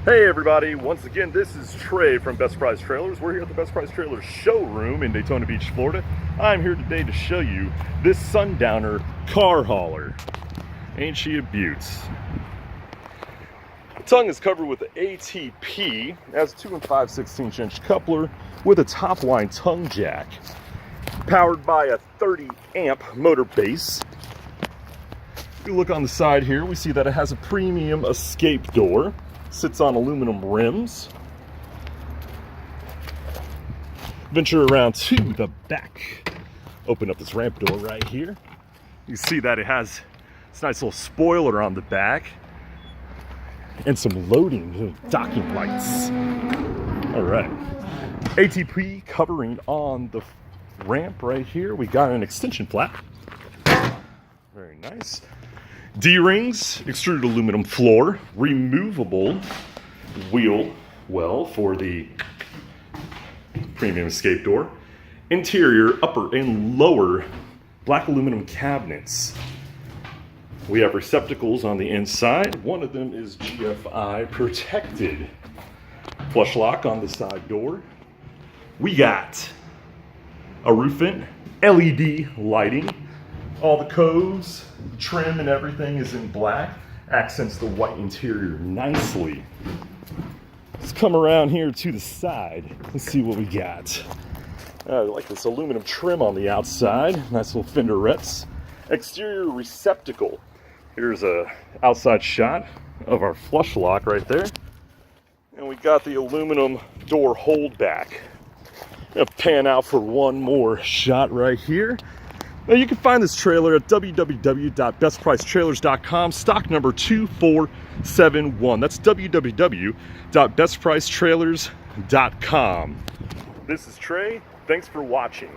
Hey everybody, once again this is Trey from Best Price Trailers. We're here at the Best Price Trailers showroom in Daytona Beach, Florida. I'm here today to show you this Sundowner Car Hauler. Ain't she a beaut? The tongue is covered with the ATP. It has a 2 5/16 inch coupler with a top line tongue jack. Powered by a 30 amp motor base. If you look on the side here, we see that it has a premium escape door. Sits on aluminum rims. Venture around to the back. Open up this ramp door right here. You see that it has this nice little spoiler on the back and some loading docking lights. All right, ATP covering on the ramp right here. We got an extension flap. Very nice. D-rings, extruded aluminum floor, removable wheel well for the premium escape door, interior upper and lower black aluminum cabinets. We have receptacles on the inside. One of them is GFI protected. Flush lock on the side door. We got a roof vent, LED lighting. All the codes, trim and everything is in black. Accents the white interior nicely. Let's come around here to the side and see what we got. I like this aluminum trim on the outside. Nice little fenderettes. Exterior receptacle. Here's a outside shot of our flush lock right there. And we got the aluminum door holdback. I'm gonna pan out for one more shot right here. Now you can find this trailer at www.bestpricetrailers.com, stock number 2471. That's www.bestpricetrailers.com. This is Trey. Thanks for watching.